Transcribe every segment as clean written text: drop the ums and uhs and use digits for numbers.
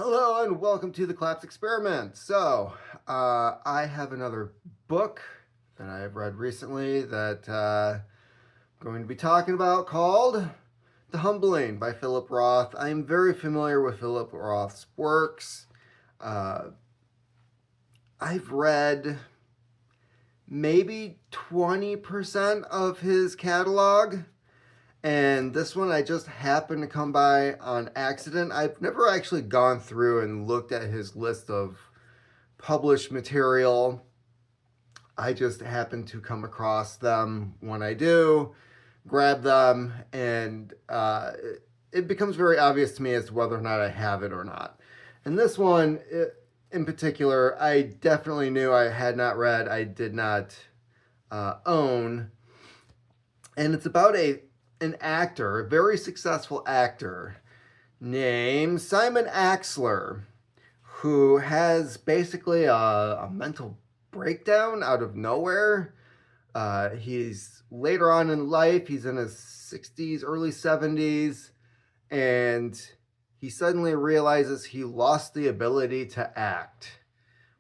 Hello and welcome to the Collapse Experiment. I have another book that I have read recently that I'm going to be talking about called The Humbling by Philip Roth. I am very familiar with Philip Roth's works. Uh, I've read maybe 20% of his catalog. And this one I just happened to come by on accident. I've never actually gone through and looked at his list of published material. I just happen to come across them when I do, grab them, and it becomes very obvious to me as to whether or not I have it or not. And this one in particular, I definitely knew I had not read, I did not own. And it's about an actor, a very successful actor named Simon Axler, who has basically a mental breakdown out of nowhere. He's later on in life, he's in his 60s, early 70s, and he suddenly realizes he lost the ability to act,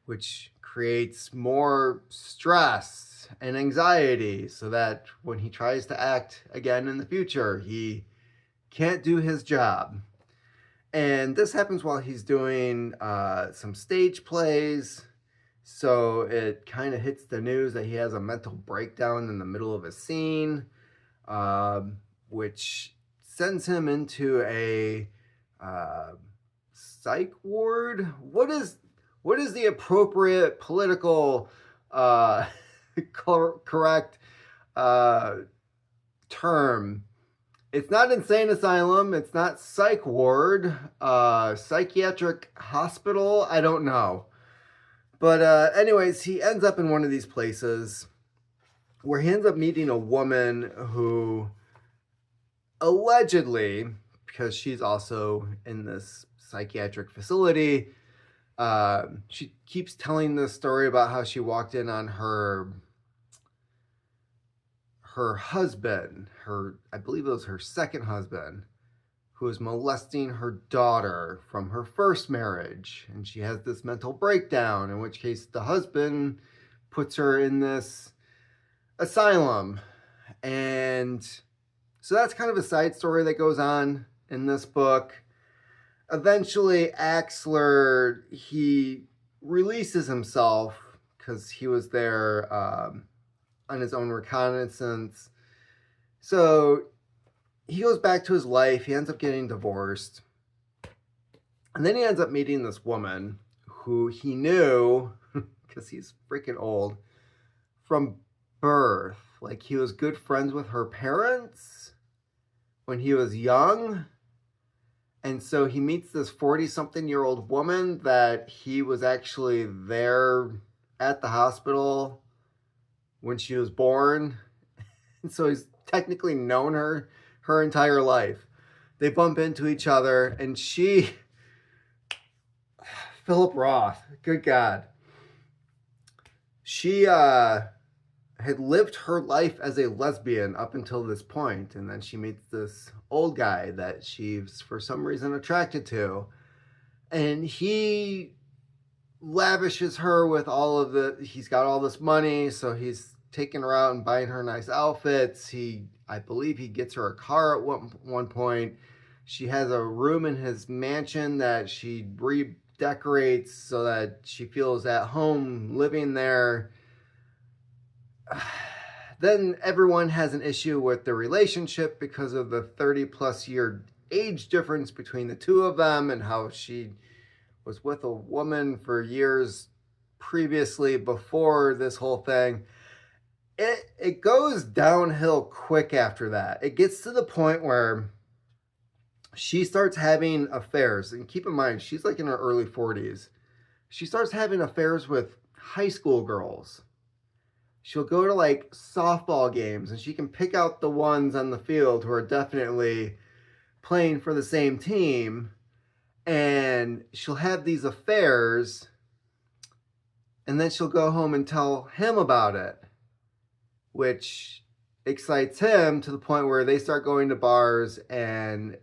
which creates more stress and anxiety, so that when he tries to act again in the future, he can't do his job. And this happens while he's doing some stage plays. So it kind of hits the news that he has a mental breakdown in the middle of a scene, which sends him into a psych ward. What is the appropriate political correct term? It's not insane asylum. It's not psych ward. Psychiatric hospital. I don't know. But anyways, he ends up in one of these places where he ends up meeting a woman who allegedly, because she's also in this psychiatric facility, she keeps telling this story about how she walked in on her husband, I believe it was her second husband, who was molesting her daughter from her first marriage. And she has this mental breakdown, in which case the husband puts her in this asylum. And so that's kind of a side story that goes on in this book. Eventually, Axler, he releases himself because he was there on his own reconnaissance. So he goes back to his life. He ends up getting divorced. And then he ends up meeting this woman who he knew, because he's freaking old, from birth. Like, he was good friends with her parents when he was young. And so he meets this 40-something-year-old woman that he was actually there at the hospital when she was born. And so he's technically known her entire life. They bump into each other, and Philip Roth, good God. She had lived her life as a lesbian up until this point, and then she meets this old guy that she's for some reason attracted to, and he lavishes her with he's got all this money, so he's taking her out and buying her nice outfits. I believe he gets her a car at one point. She has a room in his mansion that she redecorates so that she feels at home living there. Then everyone has an issue with the relationship because of the 30-plus year age difference between the two of them, and how she was with a woman for years previously before this whole thing. It goes downhill quick after that. It gets to the point where she starts having affairs. And keep in mind, she's like in her early 40s. She starts having affairs with high school girls. She'll go to like softball games, and she can pick out the ones on the field who are definitely playing for the same team. And she'll have these affairs, and then she'll go home and tell him about it, which excites him to the point where they start going to bars and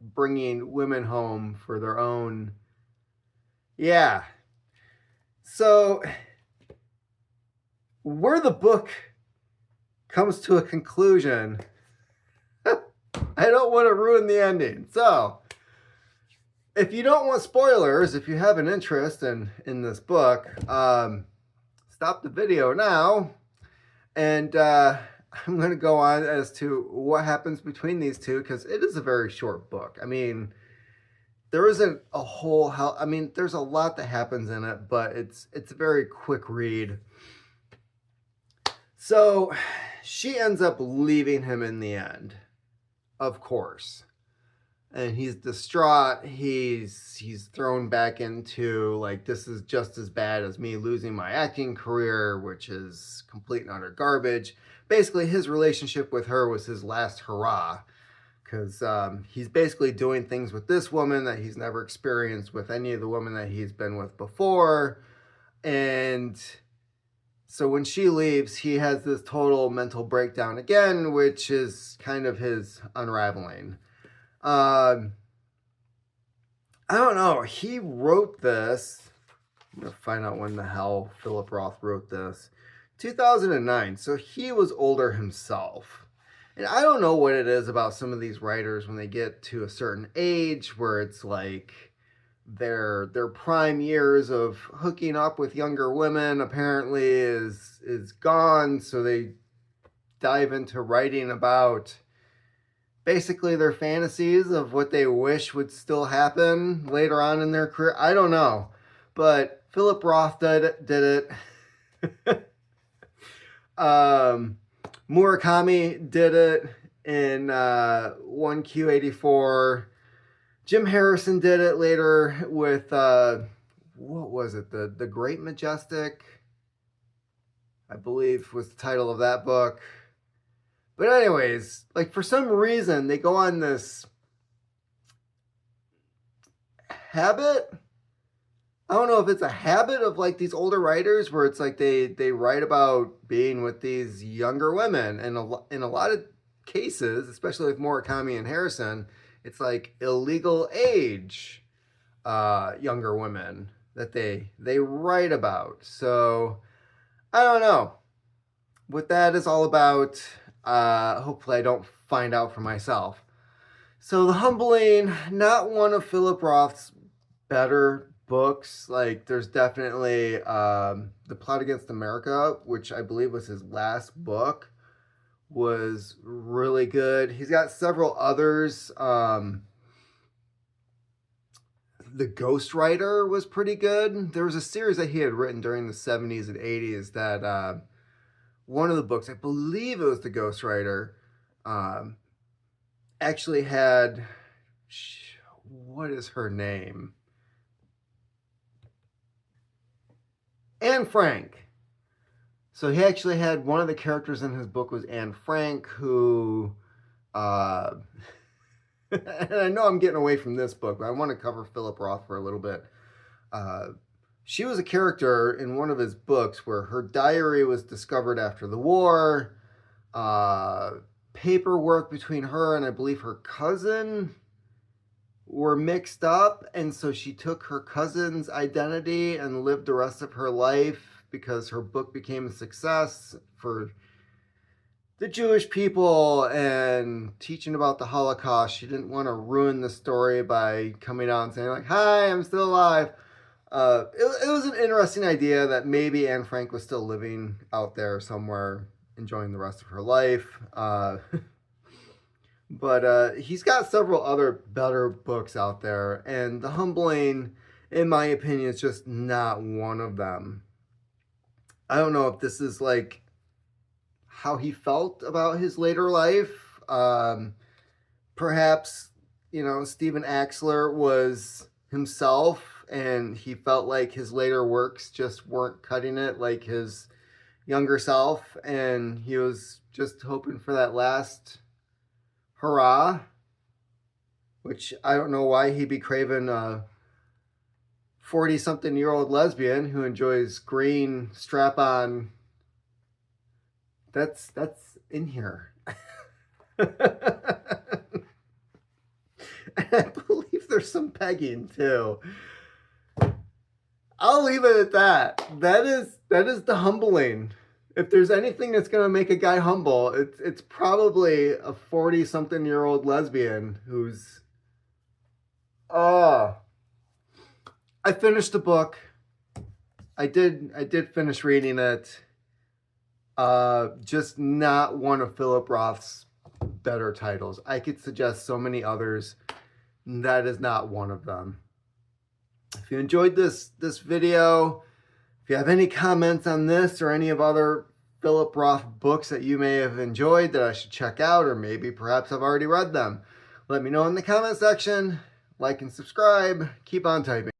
bringing women home for their own Yeah. So, where the book comes to a conclusion, I don't want to ruin the ending. So, if you don't want spoilers, if you have an interest in this book, stop the video now, and I'm going to go on as to what happens between these two, because it is a very short book. I mean, there isn't a whole hell. I mean, there's a lot that happens in it, but it's a very quick read. So she ends up leaving him in the end, of course. And he's distraught. He's thrown back into, like, this is just as bad as me losing my acting career, which is complete and utter garbage. Basically, his relationship with her was his last hurrah, because he's basically doing things with this woman that he's never experienced with any of the women that he's been with before. And so when she leaves, he has this total mental breakdown again, which is kind of his unraveling. I don't know. He wrote this. I'm going to find out when the hell Philip Roth wrote this. 2009. So he was older himself. And I don't know what it is about some of these writers when they get to a certain age where it's like their prime years of hooking up with younger women apparently is gone. So they dive into writing about basically their fantasies of what they wish would still happen later on in their career. I don't know. But Philip Roth did it. Murakami did it in 1Q84. Jim Harrison did it later with, what was it? The Great Majestic, I believe was the title of that book. But anyways, like, for some reason, they go on this habit. I don't know if it's a habit of, like, these older writers where it's like they write about being with these younger women. And in a lot of cases, especially with Murakami and Harrison, it's like illegal age younger women that they write about. So I don't know what that is all about. Hopefully I don't find out for myself. So The Humbling, not one of Philip Roth's better books. Like, there's definitely The Plot Against America, which I believe was his last book, was really good. He's got several others. The Ghostwriter was pretty good. There was a series that he had written during the 70s and 80s that one of the books, I believe it was The Ghostwriter, actually had, what is her name? Anne Frank. So he actually had one of the characters in his book was Anne Frank, who, and I know I'm getting away from this book, but I want to cover Philip Roth for a little bit. She was a character in one of his books where her diary was discovered after the war. Paperwork between her and I believe her cousin were mixed up, and so she took her cousin's identity and lived the rest of her life because her book became a success for the Jewish people and teaching about the Holocaust. She didn't want to ruin the story by coming out and saying, like, hi, I'm still alive. It was an interesting idea that maybe Anne Frank was still living out there somewhere, enjoying the rest of her life. But he's got several other better books out there, and The Humbling, in my opinion, is just not one of them. I don't know if this is like how he felt about his later life. Perhaps, Stephen Axler was himself, and he felt like his later works just weren't cutting it like his younger self, and he was just hoping for that last hurrah, which I don't know why he'd be craving a 40-something-year-old lesbian who enjoys green strap-on. That's in here. And I believe there's some pegging too. I'll leave it at that. That is the humbling. If there's anything that's gonna make a guy humble, it's probably a 40-something-year-old lesbian who's I finished the book. I did finish reading it. Just not one of Philip Roth's better titles. I could suggest so many others. That is not one of them. If you enjoyed this video, if you have any comments on this or any of other Philip Roth books that you may have enjoyed that I should check out, or maybe perhaps I've already read them, let me know in the comment section. Like and subscribe. Keep on typing.